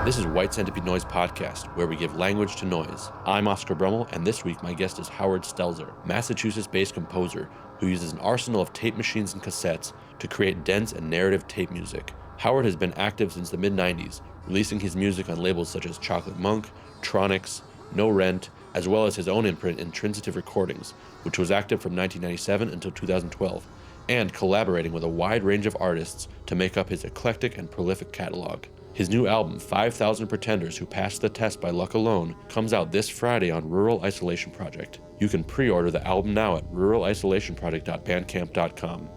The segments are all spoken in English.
This is White Centipede Noise Podcast, where we give language to noise. I'm Oscar Brummel, and this week my guest is Howard Stelzer, Massachusetts-based composer who uses an arsenal of tape machines and cassettes to create dense and narrative tape music. Howard has been active since the mid-90s, releasing his music on labels such as Chocolate Monk, Tronics, No Rent, as well as his own imprint Intransitive Recordings, which was active from 1997 until 2012, and collaborating with a wide range of artists to make up his eclectic and prolific catalog. His new album, 5,000 Pretenders Who Passed the Test by Luck Alone, comes out this Friday on Rural Isolation Project. You can pre-order the album now at ruralisolationproject.bandcamp.com.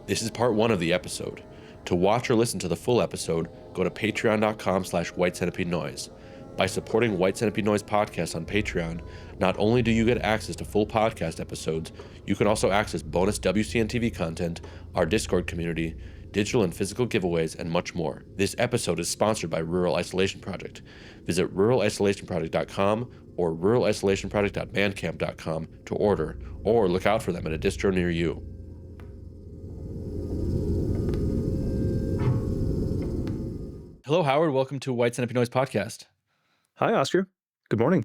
This is part one of the episode. To watch or listen to the full episode, go to patreon.com/whitecentipedenoise. By supporting White Centipede Noise Podcast on Patreon, not only do you get access to full podcast episodes, you can also access bonus WCN TV content, our Discord community, digital and physical giveaways, and much more. This episode is sponsored by Rural Isolation Project. Visit ruralisolationproject.com or ruralisolationproject.bandcamp.com to order, or look out for them at a distro near you. Hello, Howard. Welcome to White Centipede Noise Podcast. Hi, Oscar. Good morning.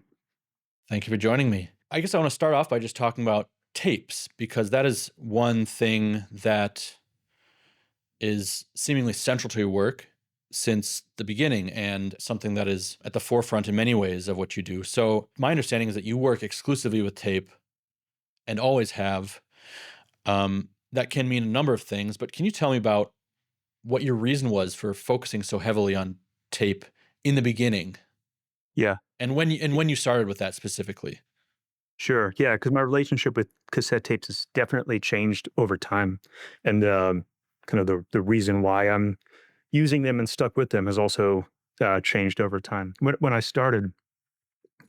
Thank you for joining me. I guess I want to start off by just talking about tapes, because that is one thing that is seemingly central to your work since the beginning and something that is at the forefront in many ways of what you do. So my understanding is that you work exclusively with tape and always have. That can mean a number of things, but can you tell me about what your reason was for focusing so heavily on tape in the beginning? Yeah, And when you started with that specifically? sure. Yeah, because my relationship with cassette tapes has definitely changed over time. And kind of the reason why I'm using them and stuck with them has also changed over time. When I started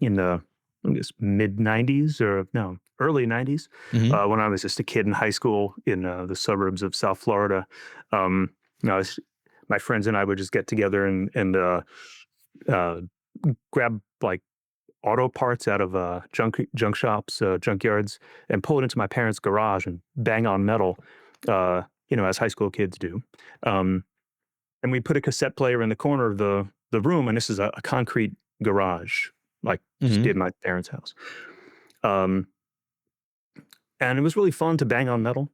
in the I guess mid 90s or no, early 90s, Mm-hmm. when I was just a kid in high school in the suburbs of South Florida, um, I was, my friends and I would just get together and grab like auto parts out of junk shops, junkyards, and pull it into my parents' garage and bang on metal, as high school kids do. Um, and we put a cassette player in the corner of the room, and this is a concrete garage, like just Mm-hmm. did my parents' house. Um, and it was really fun to bang on metal,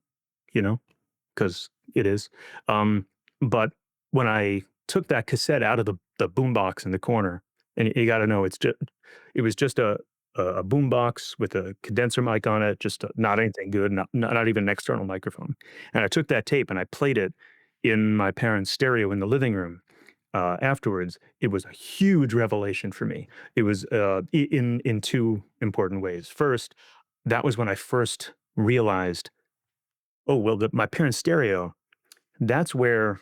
because it is. Um, but when I took that cassette out of the boombox in the corner, and you got to know it was just a boombox with a condenser mic on it, just not anything good, not even an external microphone. And I took that tape and I played it in my parents' stereo in the living room. Afterwards, it was a huge revelation for me. It was in two important ways. First, that was when I first realized, oh well, my parents' stereo. That's where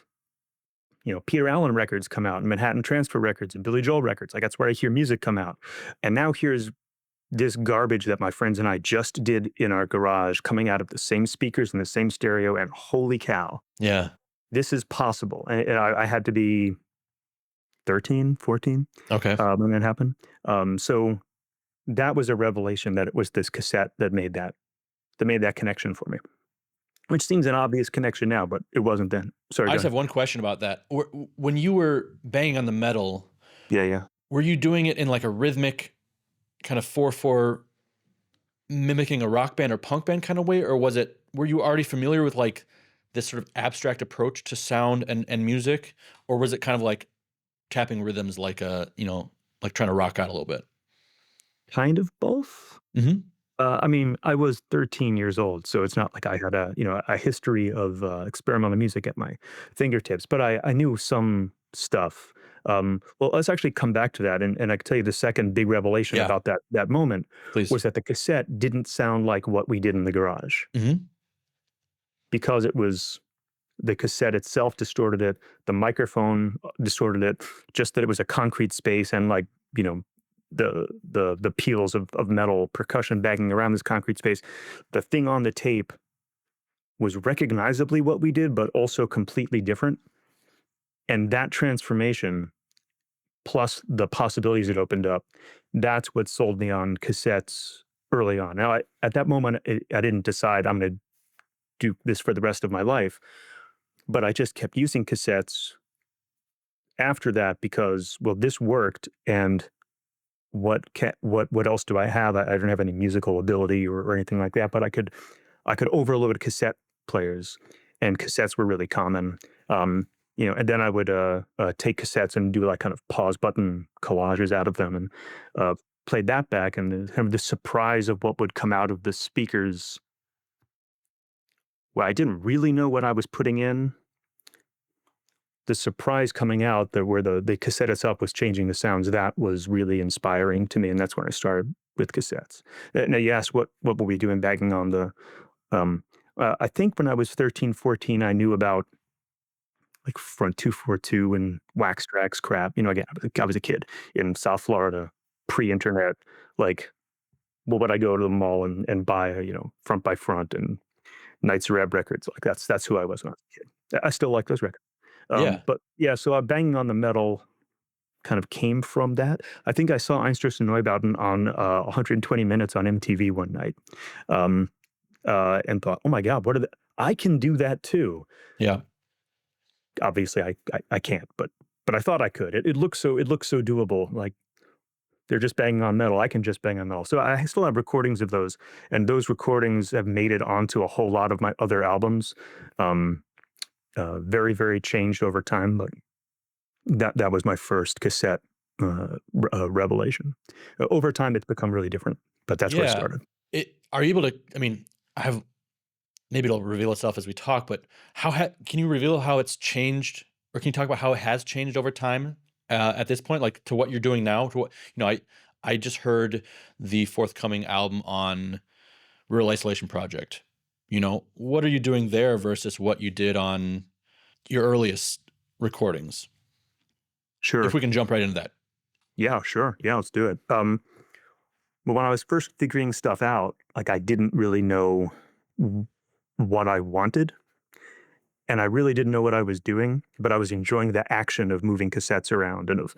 Peter Allen records come out, and Manhattan Transfer records, and Billy Joel records. Like that's where I hear music come out. And now here's this garbage that my friends and I just did in our garage, coming out of the same speakers and the same stereo. And holy cow, Yeah. this is possible. And I had to be 13, 14 Okay. when that happened. So that was a revelation that it was this cassette that made that connection for me. Which seems an obvious connection now, but it wasn't then. Sorry, I go just ahead. have one question about that. When you were banging on the metal, Yeah. were you doing it in like a rhythmic kind of 4/4 mimicking a rock band or punk band kind of way? Or were you already familiar with like this sort of abstract approach to sound and music? Or was it kind of like tapping rhythms like like trying to rock out a little bit? Kind of both. Mm-hmm. I mean, I was 13 years old, so it's not like I had a history of experimental music at my fingertips, but I knew some stuff. Well, let's actually come back to that, and I can tell you the second big revelation Yeah, about that moment please. was that the cassette didn't sound like what we did in the garage Mm-hmm. because it was the cassette itself distorted it, the microphone distorted it, just that it was a concrete space and like you know the peals of metal percussion banging around this concrete space. The thing on the tape was recognizably what we did, but also completely different. And that transformation, plus the possibilities it opened up, that's what sold me on cassettes early on. Now, at that moment, I didn't decide I'm going to do this for the rest of my life, but I just kept using cassettes after that because, well, this worked, and what else do I have? I don't have any musical ability or anything like that, but I could overload cassette players, and cassettes were really common. Um, and then I would take cassettes and do like kind of pause button collages out of them, and uh, played that back, and kind of the surprise of what would come out of the speakers. Well, I didn't really know what I was putting in. The surprise coming out that where the cassette itself was changing the sounds, that was really inspiring to me, and that's when I started with cassettes. Now you asked what were we doing bagging on the um, I think when I was 13, 14, I knew about like Front 242 and Wax Tracks crap. Again, I was a kid in South Florida, pre-internet. Like, what would I go to the mall and buy, Front by Front and Knights of Reb records? Like, that's who I was when I was a kid. I still like those records. Yeah. But yeah, so banging on the metal kind of came from that. I think I saw Einstürzen Neubauten on 120 Minutes on MTV one night, um, and thought, "Oh my god, what are the? I can do that too." Yeah. Obviously, I can't, but I thought I could. It looks so doable. Like, they're just banging on metal. I can just bang on metal. So I still have recordings of those, and those recordings have made it onto a whole lot of my other albums. Um, very, very changed over time, but that was my first cassette revelation. Over time, it's become really different, but that's where it Yeah. started. Are you able to, I mean, I have, maybe it'll reveal itself as we talk, but can you reveal how it's changed, or can you talk about how it has changed over time at this point, like to what you're doing now? To what, I just heard the forthcoming album on Rural Isolation Project. What are you doing there versus what you did on your earliest recordings? If Sure. we can jump right into that. Yeah, sure. Yeah, let's do it. But when I was first figuring stuff out, like, I didn't really know what I wanted, and I really didn't know what I was doing, but I was enjoying the action of moving cassettes around and of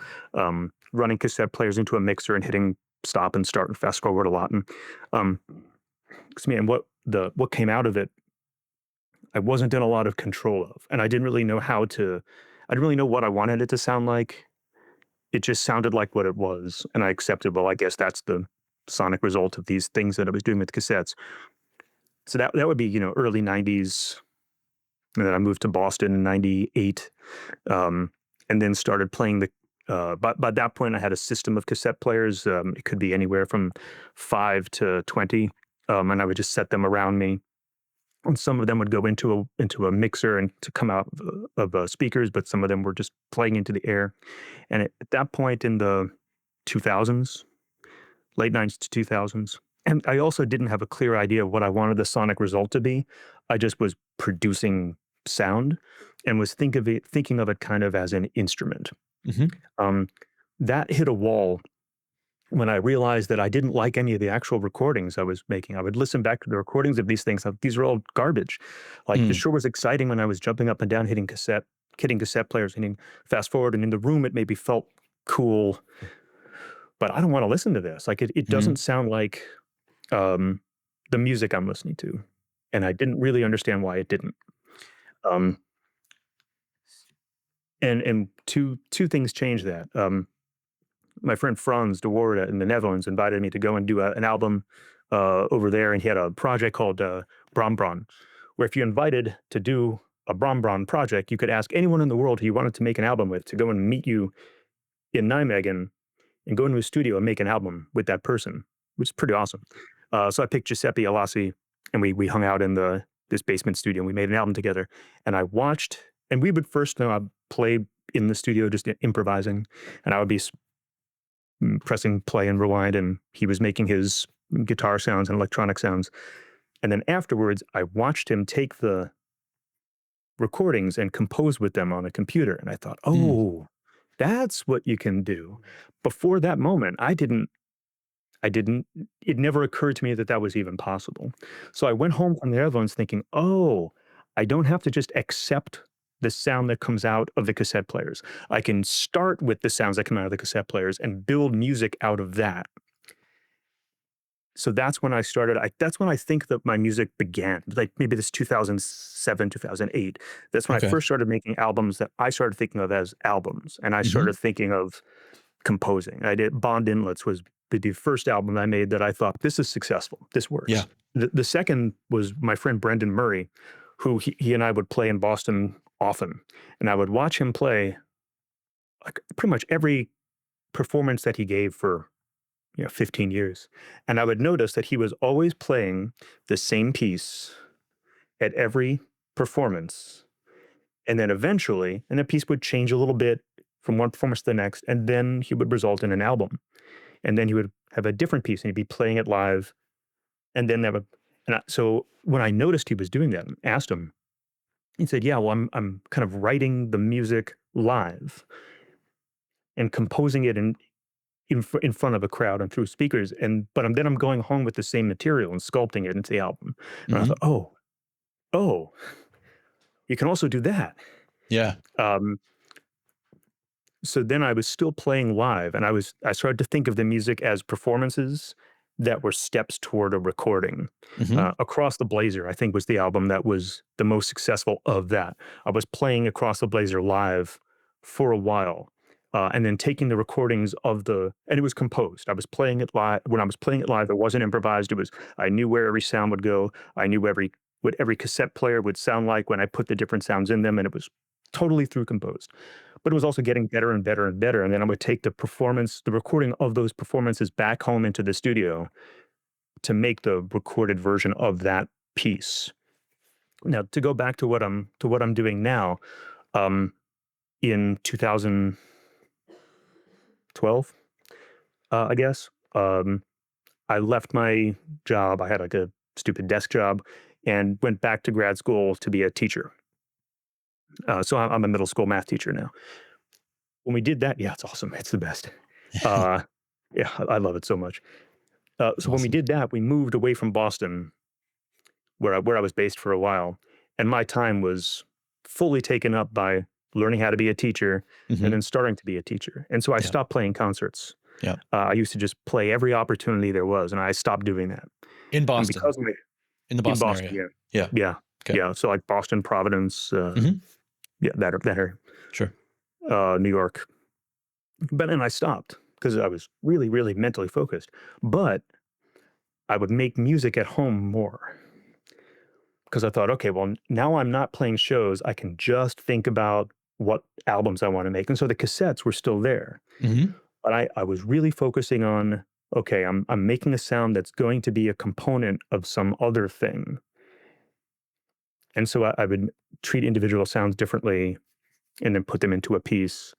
running cassette players into a mixer and hitting stop and start and fast forward a lot. And um, excuse me, and what came out of it, I wasn't in a lot of control of, and I didn't really know how to. I didn't really know what I wanted it to sound like. It just sounded like what it was, and I accepted. Well, I guess that's the sonic result of these things that I was doing with cassettes. So that would be early '90s, and then I moved to Boston in '98, um, and then started playing the. But by that point, I had a system of cassette players. It could be anywhere from 5 to 20, and I would just set them around me. And some of them would go into a mixer and to come out of speakers, but some of them were just playing into the air. And at that point in the 2000s, late '90s to 2000s, and I also didn't have a clear idea of what I wanted the sonic result to be. I just was producing sound and was thinking of it kind of as an instrument. Mm-hmm. Um, that hit a wall when I realized that I didn't like any of the actual recordings I was making. I would listen back to the recordings of these things. These are all garbage. Like, this sure was exciting when I was jumping up and down, hitting cassette players, hitting fast forward, and in the room it maybe felt cool. But I don't want to listen to this. Like, it Mm-hmm. doesn't sound like um, the music I'm listening to, and I didn't really understand why it didn't. Um, and two things changed that. My friend Frans de Woerden in the Netherlands invited me to go and do an album over there, and he had a project called Brambron, where if you invited to do a Brambron project, you could ask anyone in the world who you wanted to make an album with to go and meet you in Nijmegen and go into a studio and make an album with that person, which is pretty awesome. So I picked Giuseppe Alassi, and we hung out in this basement studio, and we made an album together. And I watched, and we would first play in the studio just improvising, and I would be pressing play and rewind, and he was making his guitar sounds and electronic sounds. And then afterwards, I watched him take the recordings and compose with them on a computer. And I thought, oh, that's what you can do. Before that moment, it never occurred to me that that was even possible. So I went home from the Netherlands thinking, oh, I don't have to just accept the sound that comes out of the cassette players. I can start with the sounds that come out of the cassette players and build music out of that. So that's when I started. That's when I think that my music began. Like maybe this 2007, 2008. That's when I Okay. first started making albums that I started thinking of as albums, and I Hmm. started thinking of composing. I did Bond Inlets was the first album I made that I thought this is successful. This Yeah. works. The second was my friend Brendan Murray, who he and I would play in Boston often, and I would watch him play like pretty much every performance that he gave for 15 years. And I would notice that he was always playing the same piece at every performance. And then eventually, and the piece would change a little bit from one performance to the next, and then he would result in an album. And then he would have a different piece and he'd be playing it live. And then that would, so when I noticed he was doing that, and asked him, he said, "Yeah, well, I'm kind of writing the music live and composing it in front of a crowd and through speakers, but I'm going home with the same material and sculpting it into the album." And I Hmm. thought, oh, you can also do that. Yeah. Um, so then I was still playing live, and I started to think of the music as performances that were steps toward a recording. Hmm. Across the Blazer, I think, was the album that was the most successful of that. I was playing Across the Blazer live for a while, and then taking the recordings and it was composed. I was playing it live. When I was playing it live, it wasn't improvised. I knew where every sound would go. I knew what every cassette player would sound like when I put the different sounds in them, and it was totally through composed. But it was also getting better and better and better. And then I would take the recording of those performances back home into the studio to make the recorded version of that piece. Now, to go back to what I'm doing now, um, in 2012, I guess, I left my job. I had like a stupid desk job and went back to grad school to be a teacher. So I'm a middle school math teacher now. When we did that, yeah, it's awesome. It's the best. Uh, yeah, I love it so much. So when we Awesome. did that, we moved away from Boston, where I was based for a while, and my time was fully taken up by learning how to be a teacher and Hmm. then starting to be a teacher. And so I Yeah. stopped playing concerts. Yeah. I used to just play every opportunity there was, and I stopped doing that. In And Boston, because of it, in the in Boston Boston, area. yeah, Yeah. yeah, Okay. yeah. So like Boston, Providence, Hmm. yeah, that area, Sure. New York. But then I stopped because I was really, really mentally focused. But I would make music at home more because I thought, okay, well, now I'm not playing shows. I can just think about what albums I want to make. And so the cassettes were still there. Hmm. But I was really focusing on, okay, I'm making a sound that's going to be a component of some other thing. And so I would treat individual sounds differently and then put them into a piece.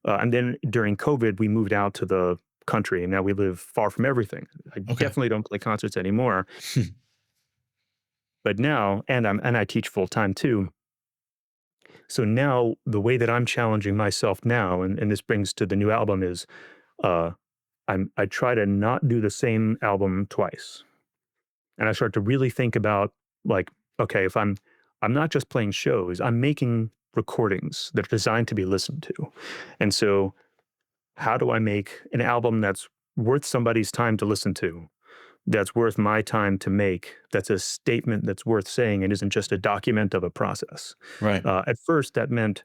And then during COVID, we moved out to the country, and now we live far from everything. I Okay. definitely don't play concerts anymore. But now, and I teach full time too. So now the way that I'm challenging myself now, and this brings to the new album is, uh, I try to not do the same album twice, and I start to really think about like, okay, if I'm not just playing shows, I'm making recordings that are designed to be listened to, and so how do I make an album that's worth somebody's time to listen to, that's worth my time to make, that's a statement that's worth saying and isn't just a document of a process. Right. At first, that meant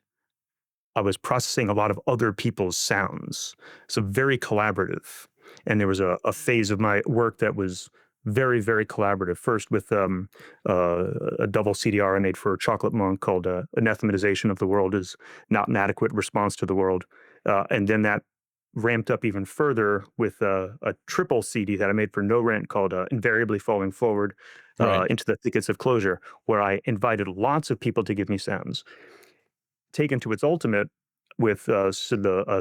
I was processing a lot of other people's sounds, so very collaborative. And there was a phase of my work that was very, very collaborative. First, with a double CDR I made for Chocolate Monk called "Anathematization of the World is Not an Adequate Response to the World," and then that ramped up even further with a triple CD that I made for No Rent called "Invariably Falling Forward Right. into the Thickets of Closure," where I invited lots of people to give me sounds. Taken to its ultimate with a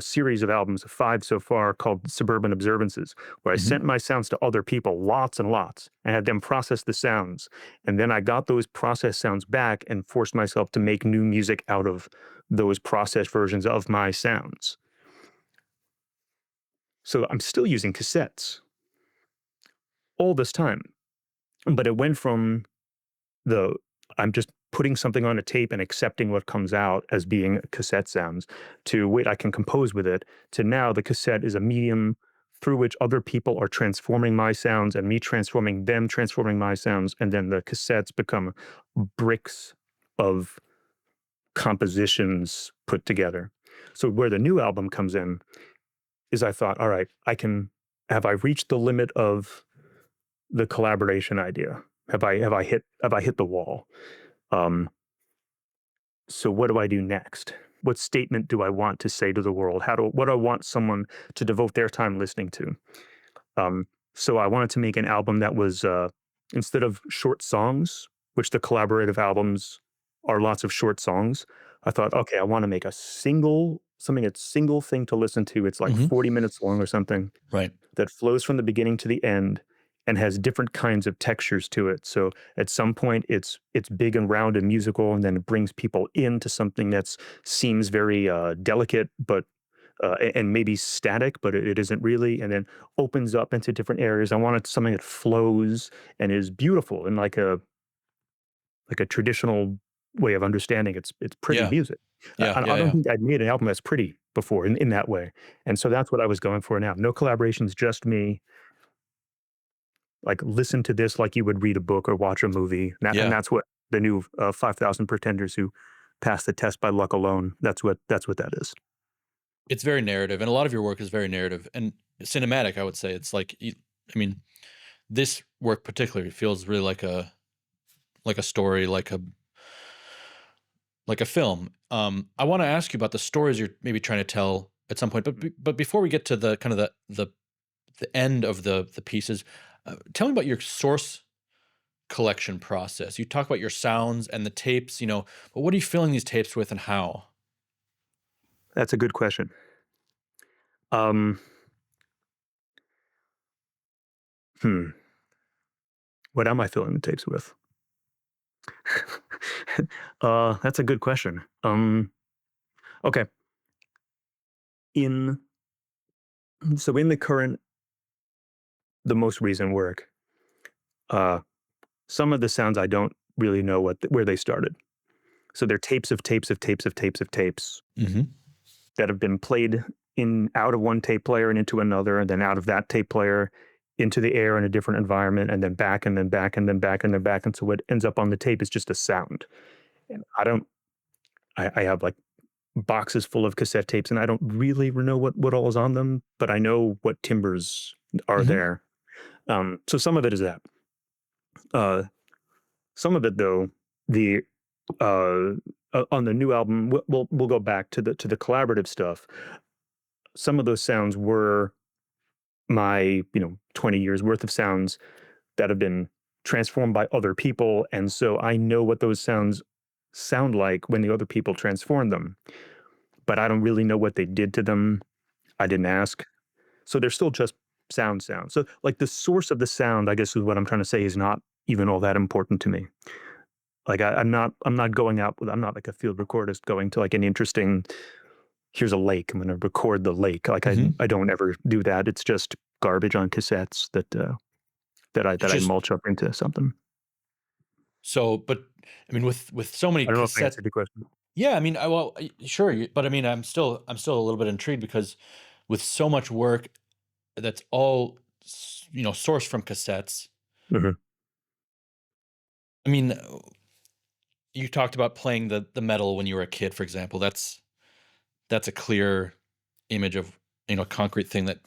series of albums of 5 so far called Suburban Observances, where I Hmm. sent my sounds to other people, lots and lots, and had them process the sounds. And then I got those processed sounds back and forced myself to make new music out of those processed versions of my sounds. So I'm still using cassettes all this time, but it went from the I'm just putting something on a tape and accepting what comes out as being cassette sounds to wait, I can compose with it, to now the cassette is a medium through which other people are transforming my sounds and me transforming them, transforming my sounds. And then the cassettes become bricks of compositions put together. So where the new album comes in is I thought, all right, have I reached the limit of the collaboration idea? Have I hit the wall? Um, so what do I do next? What statement do I want to say to the world? What do I want someone to devote their time listening to? Um, so I wanted to make an album that was instead of short songs, which the collaborative albums are lots of short songs. I thought, okay, I want to make something that's single thing to listen to. It's like Hmm. 40 minutes long or something Right. that flows from the beginning to the end and has different kinds of textures to it. So at some point it's big and round and musical, and then it brings people into something that seems very delicate, but and maybe static, but it isn't really, and then opens up into different areas. I wanted something that flows and is beautiful in like a traditional way of understanding. It's pretty Yeah. music. Yeah. I Yeah. don't Yeah. think I'd made an album that's pretty before in that way, and so that's what I was going for now. No collaborations, just me. Like listen to this like you would read a book or watch a movie, and Yeah. that's what the new 5,000 Pretenders who pass the test by luck alone. That's what that is. It's very narrative, and a lot of your work is very narrative and cinematic. I would say it's like, I mean, this work particularly feels really like a story, like a film. I want to ask you about the stories you're maybe trying to tell at some point, but before we get to the kind of the end of the pieces, tell me about your source collection process. You talk about your sounds and the tapes, but what are you filling these tapes with and how? That's a good question. Um, hmm. What am I filling the tapes with? That's a good question. Okay. In in the most recent work, uh, some of the sounds I don't really know where they started. So they're tapes of tapes of tapes of tapes of tapes Mm-hmm. that have been played in out of one tape player and into another, and then out of that tape player into the air in a different environment, and then back and then back and then back and then back. And so what ends up on the tape is just a sound. And I have like boxes full of cassette tapes, and I don't really know what all is on them, but I know what timbres are Mm-hmm. there. So some of it is that. Uh, some of it, though, the on the new album, we'll go back to the collaborative stuff. Some of those sounds were my 20 years worth of sounds that have been transformed by other people, and so I know what those sounds sound like when the other people transform them, but I don't really know what they did to them. I didn't ask. So they're still just sound. So like the source of the sound, I guess is what I'm trying to say, is not even all that important to me. Like I'm not going out with I'm not like a field recordist going to like an interesting here's a lake. I'm gonna record the lake. Like Mm-hmm. I don't ever do that. It's just garbage on cassettes that It's I just mulch up into something. so, but I mean, with so many I don't know if I cassette, answered your question. yeah, I mean, sure, but I mean, I'm still a little bit intrigued because with so much work that's all sourced from cassettes. Mhm. I mean, you talked about playing the metal when you were a kid, for example. That's a clear image of a concrete thing that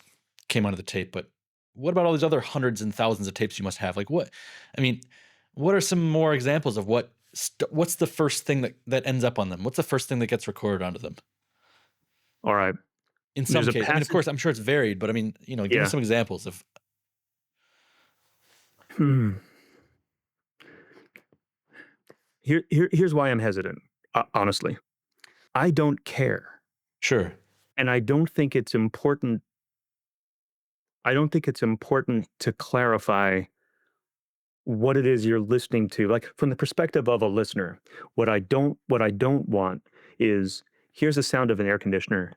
came onto the tape. But what about all these other hundreds and thousands of tapes you must have? Like what? I mean, what are some more examples of what's the first thing that ends up on them? What's the first thing that gets recorded onto them? All right. In There's some a case, I mean, of passage. course, I'm sure it's varied, but I mean, give me Yeah. some examples of. Hmm. Here's why I'm hesitant. Honestly, I don't care, Sure. and I don't think it's important. I don't think it's important to clarify what it is you're listening to. Like from the perspective of a listener, what I don't want is here's the sound of an air conditioner.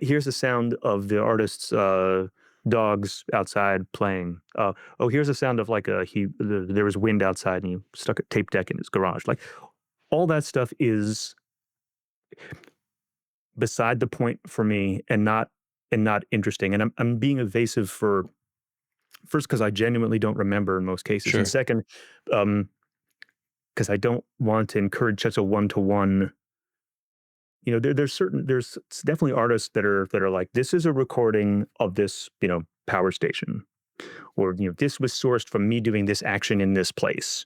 Here's the sound of the artist's dogs outside playing. Oh, here's the sound of like there was wind outside and he stuck a tape deck in his garage. Like all that stuff is beside the point for me and not and not interesting. And I'm being evasive for first because I genuinely don't remember in most cases, and Sure. second, because I don't want to encourage such a one-to-one. There's definitely artists that are like, this is a recording of this, power station, or this was sourced from me doing this action in this place.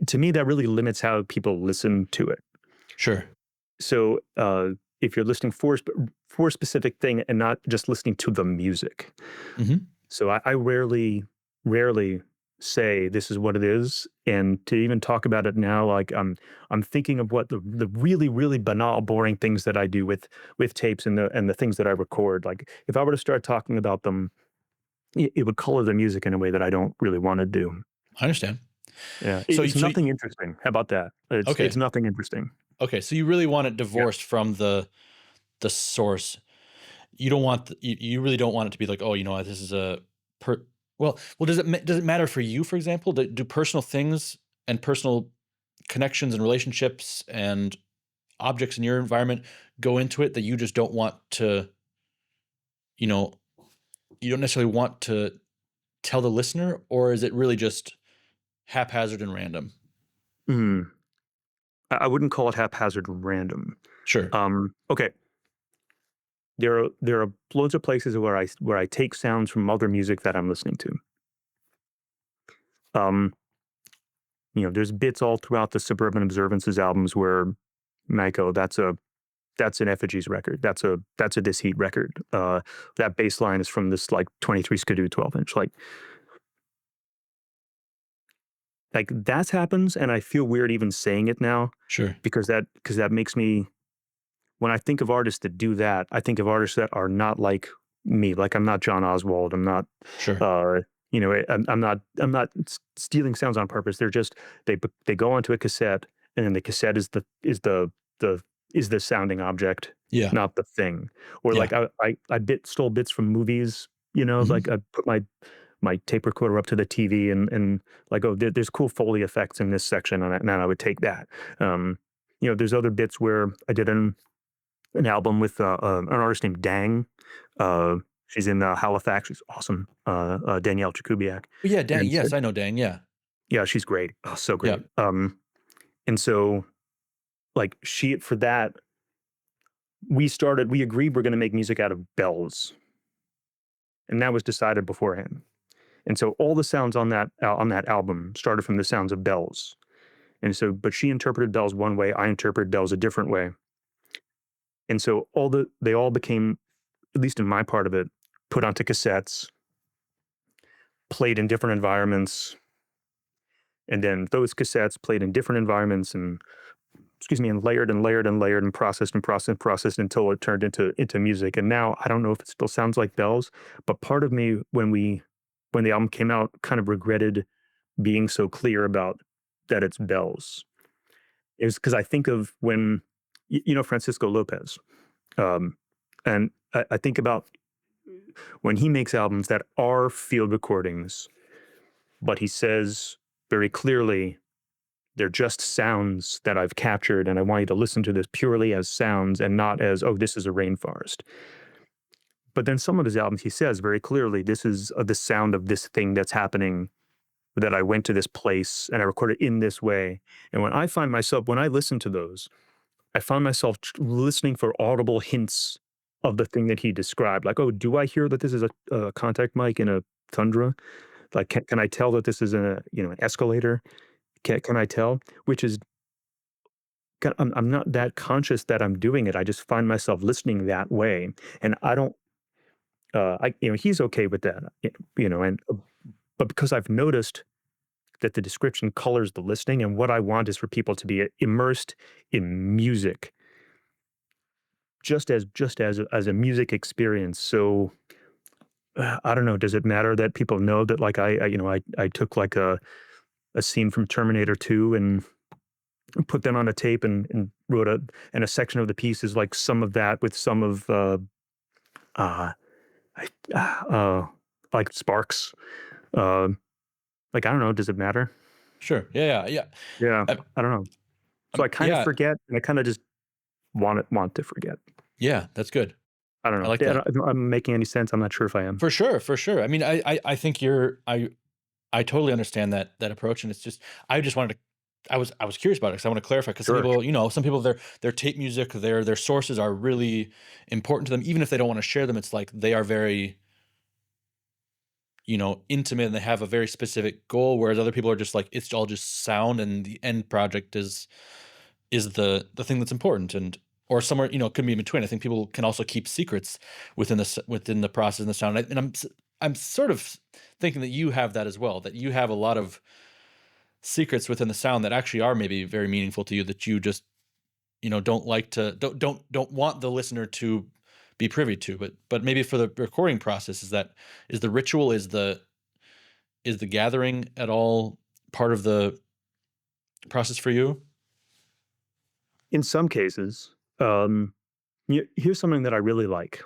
To me, that really limits how people listen to it. Sure. So if you're listening for a specific thing and not just listening to the music. Hmm. So I rarely say this is what it is, and to even talk about it now, like I'm thinking of what the really really banal, boring things that I do with tapes and the things that I record. Like if I were to start talking about them, it would color the music in a way that I don't really want to do. I understand. Yeah, So, it's nothing interesting. How about that? It's okay. nothing interesting. Okay. So you really want it Yeah. divorced from the source. You don't want you really don't want it to be like, oh, this is a per. Well, does it matter for you, for example? Do personal things and personal connections and relationships and objects in your environment go into it that you just don't want to, you know, you don't necessarily want to tell the listener, or is it really just haphazard and random? Mm. I wouldn't call it haphazard and random. Sure. Okay. There are loads of places where I take sounds from other music that I'm listening to. Um, there's bits all throughout the Suburban Observances albums where Michael, that's an Effigies record. That's a This Heat record. That bass line is from this like 23 Skidoo 12-inch. Like that happens, and I feel weird even saying it now Sure. because that makes me, when I think of artists that do that, I think of artists that are not like me. Like I'm not John Oswald. I'm not. Sure. I'm not stealing sounds on purpose. They're just they go onto a cassette, and then the cassette is the sounding object, Yeah. not the thing. Or Yeah. like I stole bits from movies. Mhm. Like I put my tape recorder up to the TV and like, oh, there's cool Foley effects in this section, and I would take that. Um, there's other bits where I did an album with an artist named Dang. She's in Halifax. She's awesome. Danielle Jakubiak. Well, yeah, Dang. And so, Yes, I know Dang. Yeah. yeah, she's great. Oh, so Yeah. great. And so like for that, we agreed we're going to make music out of bells, and that was decided beforehand. And so all the sounds on that album started from the sounds of bells. And so, but she interpreted bells one way, I interpreted bells a different way. And so they all became, at least in my part of it, put onto cassettes, played in different environments, and then those cassettes played in different environments and and layered and layered and layered and processed and processed and processed until it turned into music. And now I don't know if it still sounds like bells, but part of me when the album came out kind of regretted being so clear about that it's bells. It was because I think of when Francisco Lopez. Um, and I think about when he makes albums that are field recordings, but he says very clearly, they're just sounds that I've captured, and I want you to listen to this purely as sounds and not as, oh, this is a rainforest. But then some of his albums, he says very clearly, this is the sound of this thing that's happening, that I went to this place and I recorded in this way. And when I listen to those, I find myself listening for audible hints of the thing that he described. Like, oh, do I hear that this is a contact mic in a Tundra? Like, can I tell that this is an escalator? Can I tell? Which is, I'm not that conscious that I'm doing it. I just find myself listening that way, and I don't. He's okay with that. And but because I've noticed that the description colors the listening, and what I want is for people to be immersed in music, just as a music experience. So I don't know. Does it matter that people know that like I took like a scene from Terminator 2 and put them on a tape and wrote and a section of the piece is like some of that with some of uh, like sparks. Uh, like I don't know. Does it matter? Sure. Yeah. Yeah. Yeah, Yeah. I don't know. So I kind of Yeah. forget, and I kind of just want to forget. Yeah, that's good. I don't I know. like Yeah, that. I'm making any sense. I'm not sure if I am. For sure, for sure. I mean, I think I totally understand that approach, and it's just I just wanted to. I was curious about it because I want to clarify because some Sure. people, some people their tape music, their sources are really important to them, even if they don't want to share them. It's like they are very intimate and they have a very specific goal, whereas other people are just like it's all just sound and the end project is the thing that's important and or somewhere it could be in between. I think people can also keep secrets within the process and the sound. And I'm sort of thinking that you have that as well. That you have a lot of secrets within the sound that actually are maybe very meaningful to you that you just don't like to don't want the listener to be privy to. But maybe for the recording process is the ritual is the gathering at all part of the process for you? In some cases, here's something that I really like.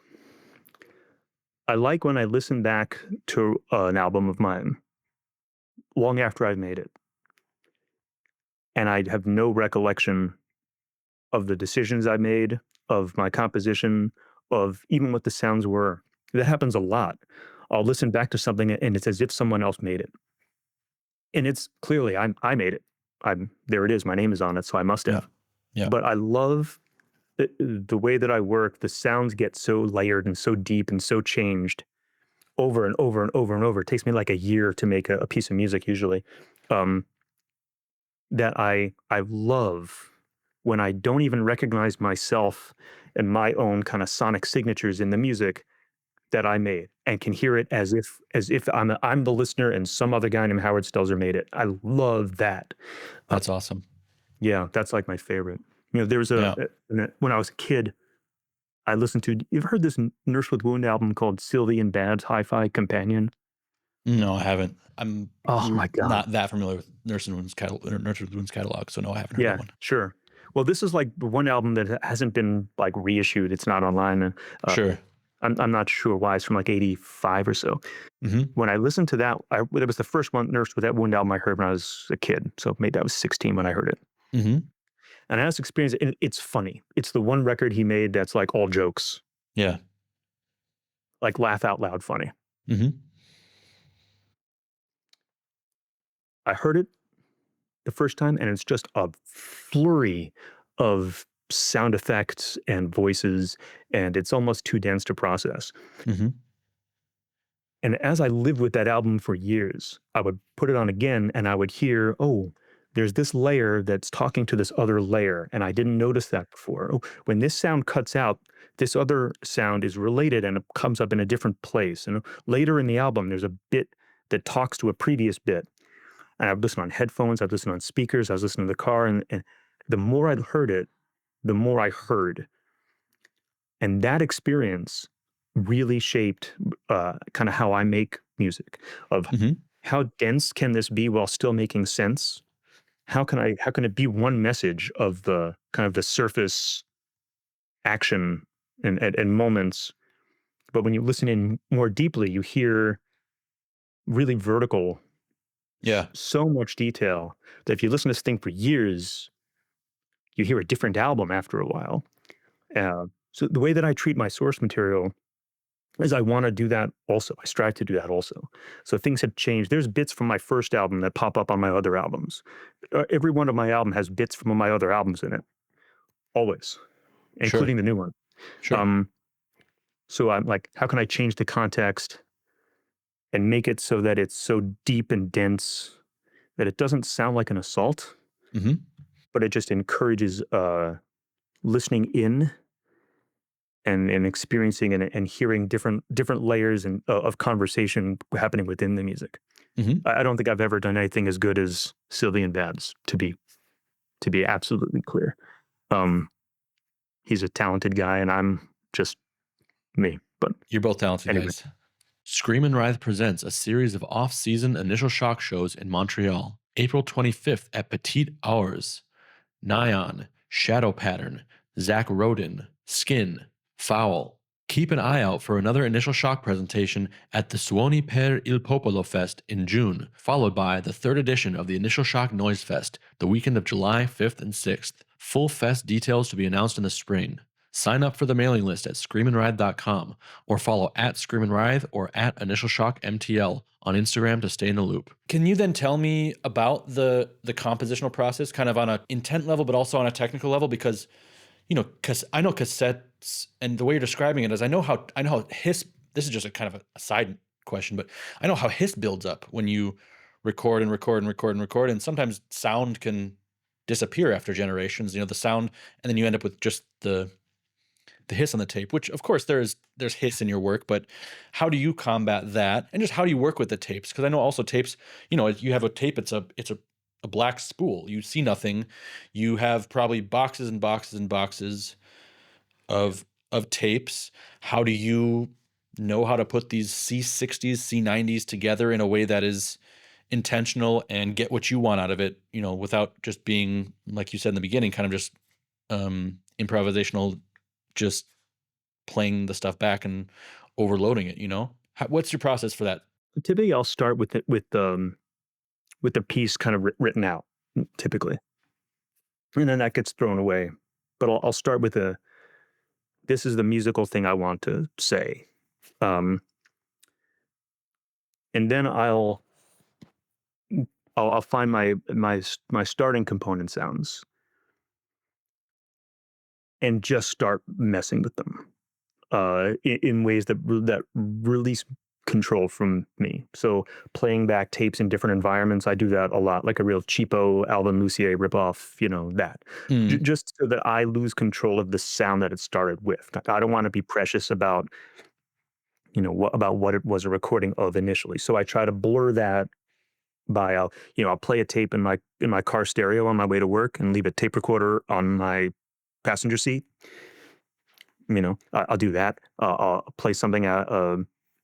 I like when I listen back to an album of mine long after I've made it, and I have no recollection of the decisions I made, of my composition, of even what the sounds were. That happens a lot. I'll listen back to something and it's as if someone else made it. And it's clearly I made it. I'm there it is. My name is on it, so I must Yeah. have. Yeah. But I love the way that I work. The sounds get so layered and so deep and so changed over and over and over and over. It takes me like a year to make a piece of music usually. Um, that I love when I don't even recognize myself and my own kind of sonic signatures in the music that I made and can hear it as if I'm the listener and some other guy named Howard Stelzer made it. I love that. That's awesome. Yeah, that's like my favorite. There's Yeah. when I was a kid, I listened to. You've heard this Nurse with Wound album called Sylvie and Bab's Hi-Fi Companion? No, I haven't. I'm Oh my God. not that familiar with Nurse with Wounds catalog, so no, I haven't heard that Yeah, one. sure. Well, this is like the one album that hasn't been like reissued. It's not online. And Sure. I'm not sure why. It's from like 85 or so. Mm-hmm. When I listened to that, that was the first one Nurse with that Wound album I heard when I was a kid. So maybe I was 16 when I heard it. Mm-hmm. And I had this experience. And it's funny. It's the one record he made that's like all jokes, Yeah. like laugh out loud funny. Mm-hmm. I heard it the first time, and it's just a flurry of sound effects and voices, and it's almost too dense to process. Mm-hmm. And as I lived with that album for years, I would put it on again and I would hear, oh, there's this layer that's talking to this other layer. And I didn't notice that before. Oh, when this sound cuts out, this other sound is related and it comes up in a different place. And later in the album, there's a bit that talks to a previous bit. And I've listened on headphones, I've listened on speakers, I was listening in the car. And the more I heard it, the more I heard. And that experience really shaped kind of how I make music of Mm-hmm. how dense can this be while still making sense? How can it be one message of the kind of the surface action and moments? But when you listen in more deeply, you hear really vertical, Yeah. so much detail that if you listen to this thing for years, you hear a different album after a while. So the way that I treat my source material is I want to do that also. I strive to do that also. So things have changed. There's bits from my first album that pop up on my other albums. Every one of my album has bits from my other albums in it, always, Sure. including the new one. Sure. So I'm like, how can I change the context and make it so that it's so deep and dense that it doesn't sound like an assault, Mm-hmm. but it just encourages listening in and experiencing and hearing different layers and of conversation happening within the music. Mm-hmm. I don't think I've ever done anything as good as Sylvie and Babs, to be absolutely clear. He's a talented guy, and I'm just me. But You're both talented anyway. guys. Scream and Writhe presents a series of off-season Initial Shock shows in Montreal. April 25th at Petite Hours. Nyan, Shadow Pattern, Zach Roden, Skin, Foul. Keep an eye out for another Initial Shock presentation at the Suoni per il Popolo Fest in June, followed by the third edition of the Initial Shock Noise Fest, the weekend of July 5th and 6th. Full fest details to be announced in the spring. Sign up for the mailing list at screamandride.com or follow at screamandride or at initial shock MTL on Instagram to stay in the loop. Can you then tell me about the compositional process kind of on an intent level, but also on a technical level? Because, because I know cassettes, and the way you're describing it is I know how hiss, this is just a kind of a side question, but I know how hiss builds up when you record and record and record and record, and sometimes sound can disappear after generations, the sound, and then you end up with just the hiss on the tape, which of course there's hiss in your work, but how do you combat that? And just how do you work with the tapes? Because I know also tapes, you have a tape, it's a black spool. You see nothing. You have probably boxes and boxes and boxes of tapes. How do you know how to put these C60s, C90s together in a way that is intentional and get what you want out of it, without just being, like you said in the beginning, kind of just improvisational, just playing the stuff back and overloading it, what's your process for that? Typically, I'll start with it with the piece kind of written out, typically, and then that gets thrown away. But I'll start with this is the musical thing I want to say, and then I'll find my starting component sounds and just start messing with them in ways that release control from me. So playing back tapes in different environments, I do that a lot, like a real cheapo Alvin Lucier ripoff, that. Just so that I lose control of the sound that it started with. I don't want to be precious about, about what it was a recording of initially. So I try to blur that by I'll play a tape in my car stereo on my way to work and leave a tape recorder on my passenger seat. I'll do that. I'll play something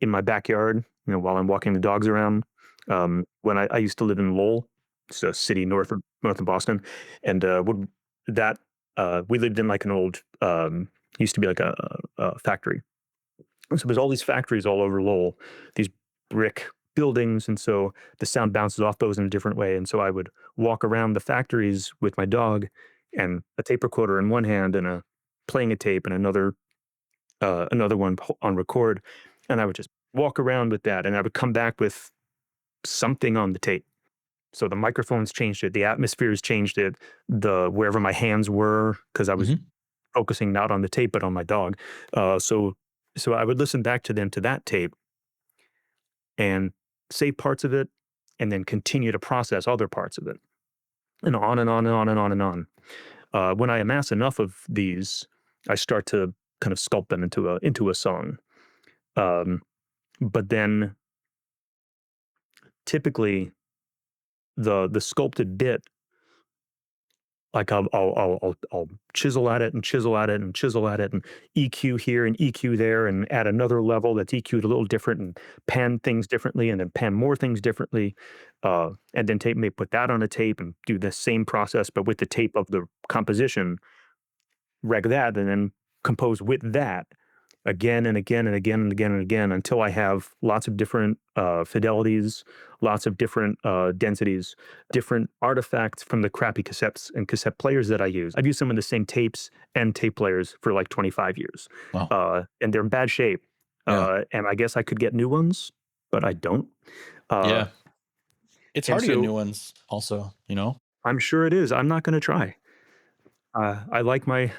in my backyard, while I'm walking the dogs around. When I used to live in Lowell, it's a city north of Boston, and we lived in like an old, used to be like a factory. So there's all these factories all over Lowell, these brick buildings, and so the sound bounces off those in a different way. And so I would walk around the factories with my dog and a tape recorder in one hand and playing a tape and another one on record, and I would just walk around with that, and I would come back with something on the tape. So the microphones changed it, the atmospheres changed it, wherever my hands were, because I was focusing not on the tape but on my dog. So I would listen back to that tape and save parts of it, and then continue to process other parts of it, and on and on and on and on and on. When I amass enough of these, I start to kind of sculpt them into a song. But then typically the sculpted bit, like I'll chisel at it and chisel at it and chisel at it and EQ here and EQ there and add another level that's EQ'd a little different and pan things differently and then pan more things differently. And then may put that on a tape and do the same process, but with the tape of the composition, rec that, and then compose with that again and again and again and again and again until I have lots of different fidelities, lots of different densities, different artifacts from the crappy cassettes and cassette players that I use. I've used some of the same tapes and tape players for like 25 years. Wow. And they're in bad shape. And I guess I could get new ones, but I don't. Yeah. It's hard to get new ones also, I'm sure it is. I'm not going to try. I like my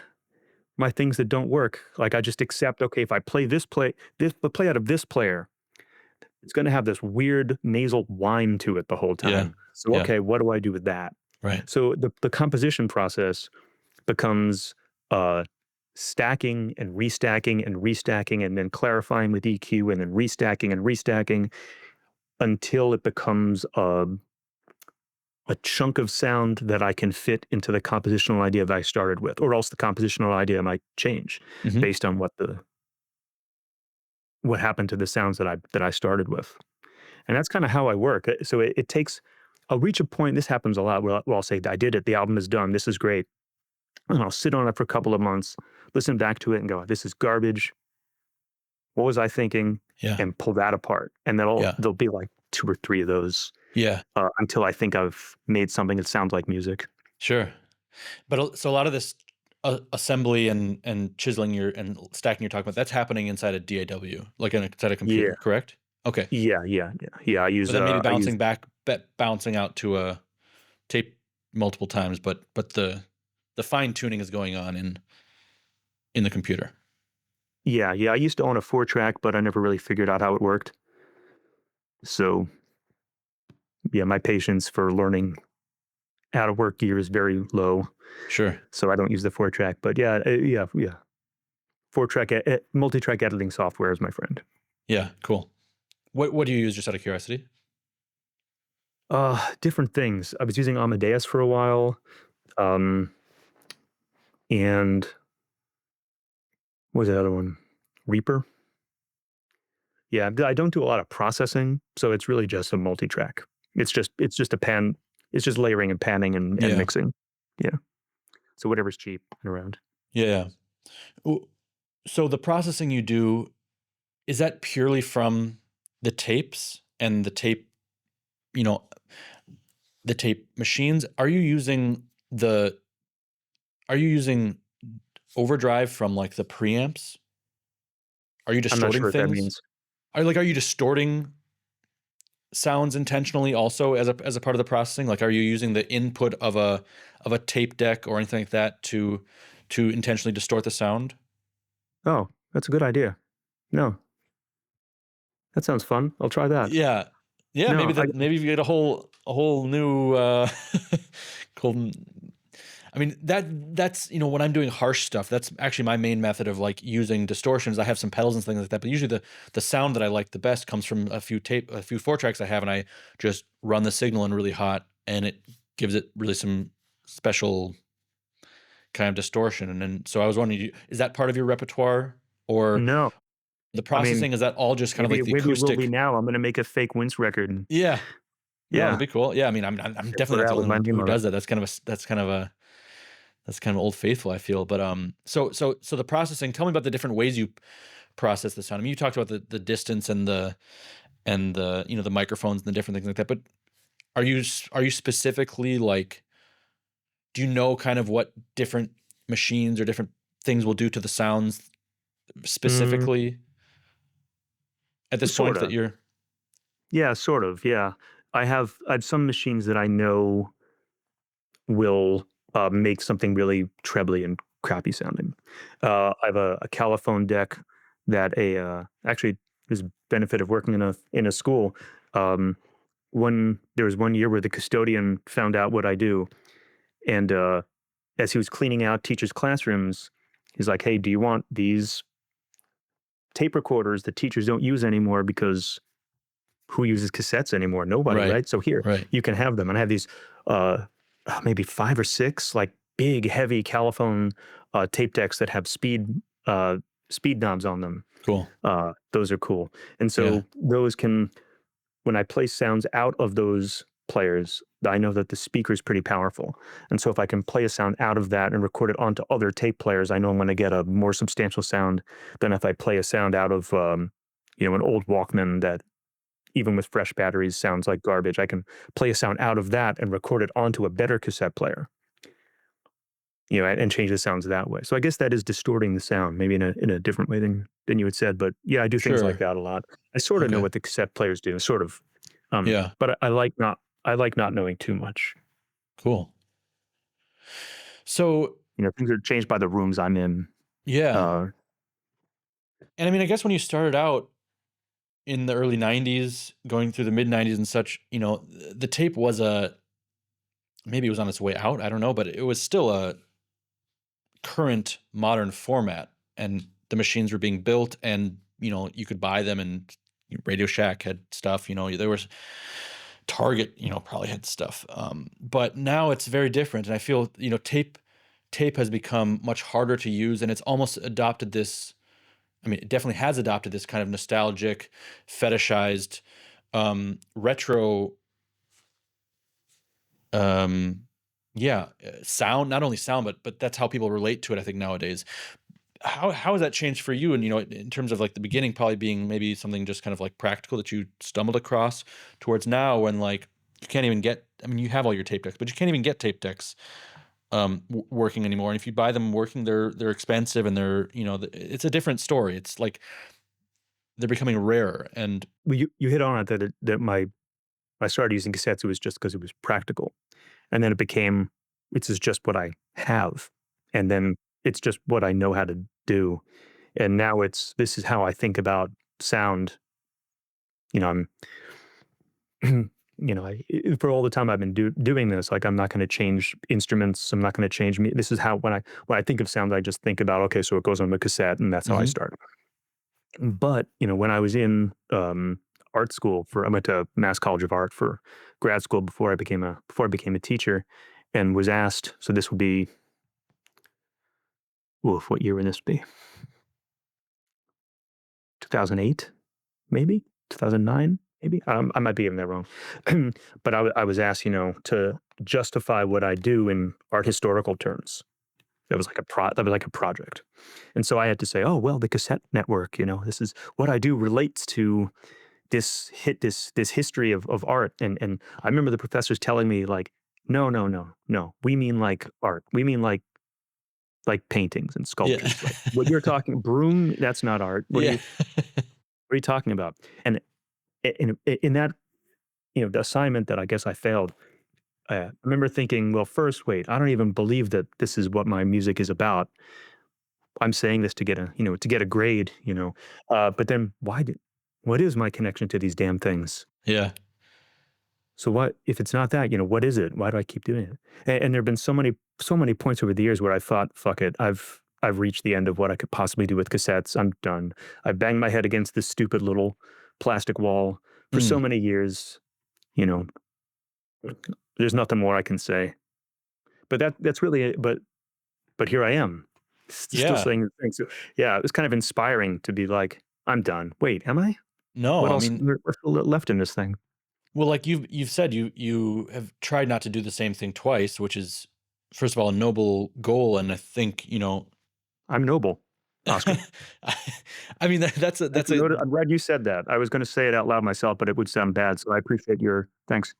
things that don't work. Like I just accept, okay, if I play the play out of this player, it's going to have this weird nasal whine to it the whole time. Yeah. So, okay, what do I do with that? Right. So the composition process becomes stacking and restacking and restacking and then clarifying with EQ and then restacking and restacking until it becomes a chunk of sound that I can fit into the compositional idea that I started with, or else the compositional idea might change based on what happened to the sounds that I started with. And that's kind of how I work. So it takes, I'll reach a point, this happens a lot, where I'll say, I did it, the album is done, this is great. And I'll sit on it for a couple of months, listen back to it and go, this is garbage. What was I thinking? Yeah. And pull that apart. And there'll be like 2 or 3 of those. Yeah. Until I think I've made something that sounds like music. Sure. But so a lot of this, assembly and chiseling and stacking you're talking about, that's happening inside a DAW, like inside a Yeah, computer, correct? Okay. yeah. But then maybe I use bouncing out to a tape multiple times, but the fine tuning is going on in the computer. yeah. I used to own a 4-track, but I never really figured out how it worked. So yeah, my patience for learning how to work gear is very low. Sure. So I don't use the 4-track. But yeah. 4-track multi-track editing software is my friend. Yeah, cool. What do you use, just out of curiosity? Different things. I was using Amadeus for a while, um, and what was the other one? Reaper. Yeah, I don't do a lot of processing, so it's really just a multi-track. It's just a pan. It's just layering and panning and Yeah. mixing. Yeah. So whatever's cheap and around. Yeah. So the processing you do, is that purely from the tapes and you know, the tape machines? Are you using overdrive from like the preamps? Are you I'm not distorting sure what that things? means. Are you distorting sounds intentionally also as a part of the processing? Like, are you using the input of a tape deck or anything like that to intentionally distort the sound? Oh, that's a good idea. No, that sounds fun. I'll try that. Yeah. Yeah, No, maybe you get a whole new cool. I mean, that's when I'm doing harsh stuff, that's actually my main method of like using distortions. I have some pedals and things like that, but usually the sound that I like the best comes from a few 4 tracks I have, and I just run the signal in really hot, and it gives it really some special kind of distortion. And then so I was wondering, is that part of your repertoire, or no. the I mean, processing, is that all just kind of like the maybe it will be acoustic? now. I'm going to make a fake Wince record. Yeah. No, that'd Yeah, be cool. Yeah, I mean, I'm definitely put it not the out with only my one name who on it. does that. That's kind of Old Faithful, I feel. But so the processing. Tell me about the different ways you process the sound. I mean, you talked about the distance and the the microphones and the different things like that. But are you specifically like, do you know kind of what different machines or different things will do to the sounds Mm, specifically at this sort point that of. you're? Yeah, sort of. Yeah, I have some machines that I know will make something really trebly and crappy sounding. I have a Caliphone deck that actually is benefit of working in a school. Um, there was one year where the custodian found out what I do, and as he was cleaning out teachers' classrooms, he's like, "Hey, do you want these tape recorders that teachers don't use anymore because who uses cassettes anymore? Nobody, Right. right? So here, Right. you can have them." And I have these uh, maybe 5 or 6 like big, heavy Caliphone tape decks that have speed knobs on them. Cool. Those are cool. And Yeah. so those can, when I play sounds out of those players, I know that the speaker is pretty powerful. And so if I can play a sound out of that and record it onto other tape players, I know I'm going to get a more substantial sound than if I play a sound out of, an old Walkman that even with fresh batteries sounds like garbage. I can play a sound out of that and record it onto a better cassette player, and change the sounds that way. So I guess that is distorting the sound, maybe in a different way than you had said. But yeah, I do things like Sure. that a lot. I sort of know Okay. what the cassette players do, sort of. Yeah. But I like not knowing too much. Cool. So Things are changed by the rooms I'm in. yeah. Uh, And I mean, I guess when you started out in the early 90s, going through the mid 90s and such, the tape was maybe it was on its way out. I don't know, but it was still a current modern format, and the machines were being built, and, you could buy them, and Radio Shack had stuff, there was Target, probably had stuff. But now it's very different. And I feel, tape has become much harder to use, and it's almost adopted this. I mean, it definitely has adopted this kind of nostalgic, fetishized, retro, um, sound. Not only sound, but that's how people relate to it, I think, nowadays. How has that changed for you? And in terms of like the beginning, probably being maybe something just kind of like practical that you stumbled across, towards now when like you can't even get. I mean, you have all your tape decks, but you can't even get tape decks working anymore. And if you buy them working, they're expensive and they're it's a different story. It's like they're becoming rarer. And Well, you hit on it that I started using cassettes. It was just because it was practical, and then it became it's just what I have, and then it's just what I know how to do, and now this is how I think about sound. You know, for all the time I've been doing this, like I'm not going to change instruments. I'm not going to change me. This is how when I think of sound, I just think about okay, so it goes on the cassette, and that's how I Mhm. start. But when I was in art school I went to Mass College of Art for grad school before I became a teacher, and was asked. So this would be, oof, what year would this be? 2008, maybe 2009, maybe. I might be even that wrong, but I was asked, to justify what I do in art historical terms. That was like a project, and so I had to say, oh well, the cassette network. This is what I do relates to this history of art. And I remember the professors telling me like, no, no, no, no, we mean like art. We mean like paintings and Yeah. sculptures. Like what you're talking broom, that's not art. Yeah. What are you talking about? And in that, the assignment that I guess I failed, I remember thinking, well, first, wait, I don't even believe that this is what my music is about. I'm saying this to get a grade. But then what is my connection to these damn things? Yeah. So what if it's not that? What is it? Why do I keep doing it? And there have been so many points over the years where I thought, fuck it, I've reached the end of what I could possibly do with cassettes. I'm done. I banged my head against this stupid little plastic wall for so Mm. many years. You know, there's nothing more I can say. But that's really it. But here I am, still Yeah. saying the thing. So yeah, it was kind of inspiring to be like, I'm done. Wait, am I? No, What I else? mean, What's still left in this thing? well, like you've said, you have tried not to do the same thing twice, which is first of all a noble goal, and I think I'm noble, Oscar. I mean Thanks that's for a I'm glad you said that. I was gonna say it out loud myself, but it would sound bad, so I appreciate your thanks.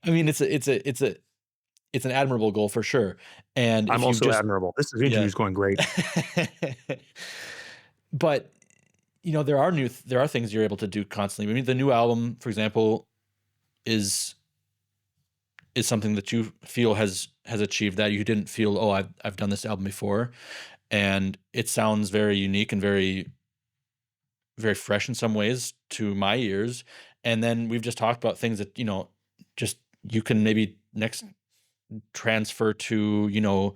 I mean it's an admirable goal for sure. And I'm if you've also just admirable. This yeah. interview's going great. But there are things you're able to do constantly. I mean, the new album, for example, is something that you feel has achieved that you didn't feel, oh, I've done this album before, and it sounds very unique and very very fresh in some ways to my ears. And then we've just talked about things that just you can maybe next transfer to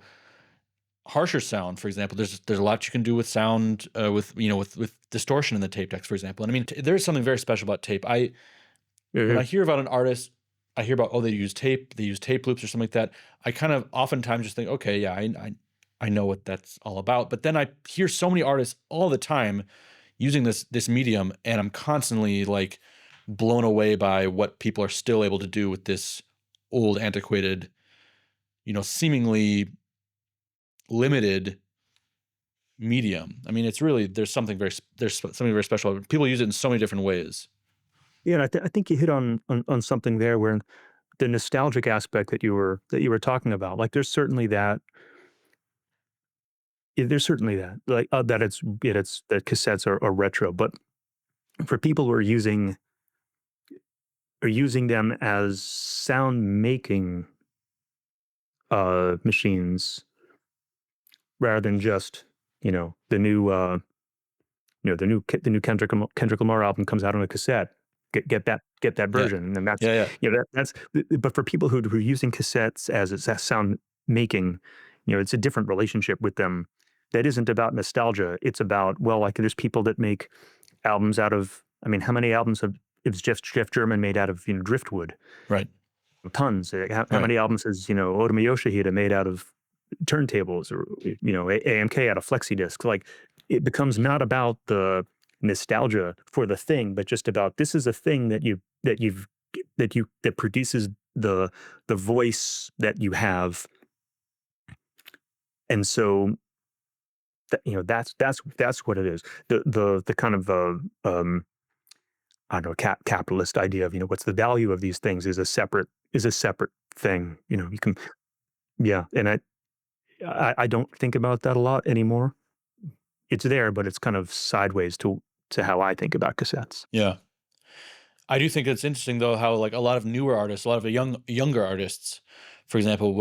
harsher sound. For example, there's a lot you can do with sound, with with distortion in the tape decks, for example. And I mean, there's something very special about tape. When I Mhm. hear about an artist, I hear about, oh, they use tape loops or something like that. I kind of oftentimes just think, okay, yeah, I know what that's all about. But then I hear so many artists all the time using this medium, and I'm constantly like blown away by what people are still able to do with this old, antiquated, seemingly limited medium. I mean, it's really there's something very special. People use it in so many different ways. Yeah, and I think you hit on something there where the nostalgic aspect that you were talking about, like, there's certainly that. Yeah, there's certainly that, like, that it's that cassettes are retro, but for people who are using them as sound making, machines rather than just, the new, the new Kendrick Lamar album comes out on a cassette. Get that Yeah. version, and then that's Yeah, yeah. that's. But for people who are using cassettes as sound making, it's a different relationship with them. That isn't about nostalgia. It's about, well, like there's people that make albums out of. I mean, how many albums have it's Jeff German made out of driftwood? Right. Tons. How Right. many albums has Otomi Yoshihide made out of turntables, or AMK out of flexi discs? Like, it becomes not about the nostalgia for the thing, but just about this is a thing that produces the voice that you have. And so that's what it is. The kind of I don't know, capitalist idea of what's the value of these things is a separate thing. You can, yeah, and I don't think about that a lot anymore. It's there, but it's kind of sideways to how I think about cassettes. Yeah. I do think it's interesting though how like a lot of newer artists, a lot of younger artists, for example,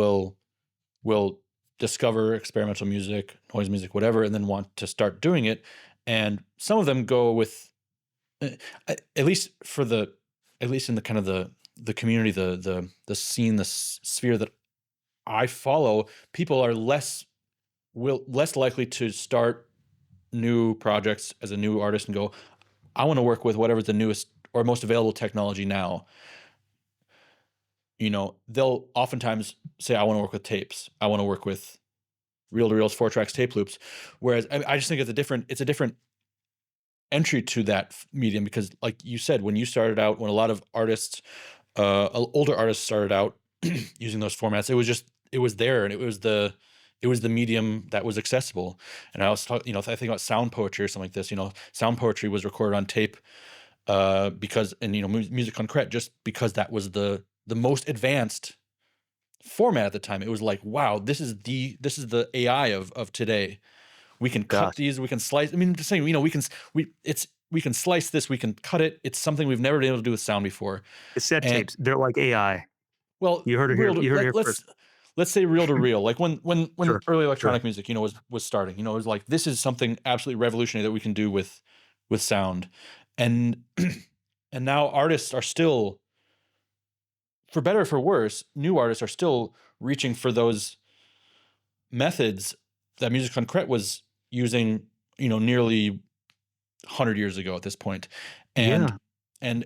will discover experimental music, noise music, whatever, and then want to start doing it. And some of them go with, uh, at least for the, at least in the kind of the community, the scene, the sphere that I follow, people are less likely to start new projects as a new artist and go, I want to work with whatever's the newest or most available technology now. They'll oftentimes say, I want to work with tapes. I want to work with reel to reels, 4 tracks, tape loops. Whereas I just think it's a different entry to that medium, because like you said, when you started out, when a lot of artists, older artists started out using those formats, it was there, and it was the medium that was accessible. And I was talking, if I think about sound poetry or something like this, sound poetry was recorded on tape, because, and musique concrète, just because that was the most advanced format at the time. It was like, wow, this is the AI of today. We can cut these, we can slice. I mean, just saying, we can slice this, we can cut it. It's something we've never been able to do with sound before. Cassette And tapes, they're like AI. well, You heard it here. You heard it here first. let's say reel to reel. Like when Sure, early electronic sure. music, was starting. It was like, this is something absolutely revolutionary that we can do with sound. And and now artists are still, for better or for worse, new artists are still reaching for those methods that musique concrète was using, nearly 100 years ago at this point. And Yeah, and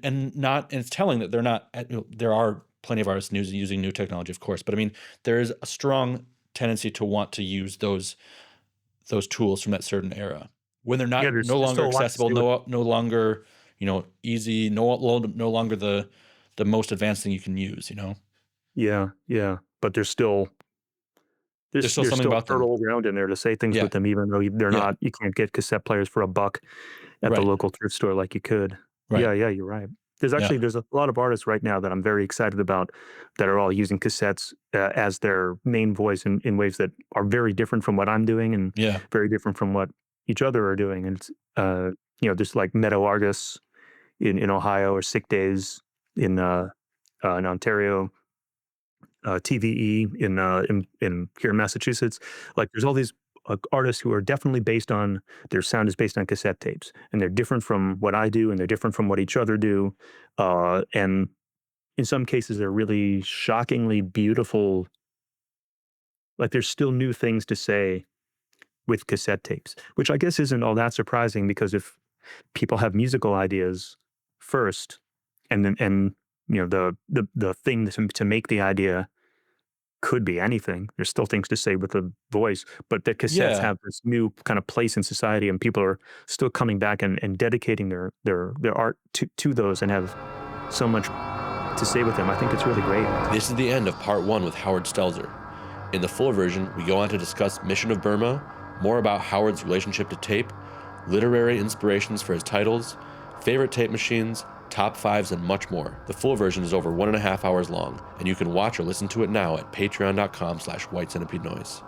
it's telling that they're not, there are plenty of artists using new technology, of course, but I mean, there is a strong tendency to want to use those tools from that certain era when they're yeah. no There's longer still a lot to accessible, say with. no longer, easy, no longer the most advanced thing you can use. Yeah, yeah. But there's still There's still there's something still about them. fertile ground in there to say things Yeah, with them, even though they're yeah, not. You can't get cassette players for $1 at the right, local thrift store like you could. right, Yeah, yeah. You're right. yeah, There's a lot of artists right now that I'm very excited about that are all using cassettes as their main voice in ways that are very different from what I'm doing and yeah, very different from what each other are doing. And it's just like Meadow Artists in Ohio, or Sick Days in Ontario, TVE in here in Massachusetts. Like, there's all these artists who are definitely based on their sound is based on cassette tapes, and they're different from what I do, and they're different from what each other do. And in some cases, they're really shockingly beautiful. Like, there's still new things to say with cassette tapes, which I guess isn't all that surprising, because if people have musical ideas first, and then the thing to make the idea could be anything. There's still things to say with the voice, but the cassettes yeah. have this new kind of place in society, and people are still coming back and dedicating their art to those, and have so much to say with them. I think it's really great. This is the end of part 1 with Howard Stelzer. In the full version, we go on to discuss Mission of Burma, more about Howard's relationship to tape, literary inspirations for his titles, favorite tape machines, top 5s, and much more. The full version is over 1.5 hours long, and you can watch or listen to it now at patreon.com/white centipede noise.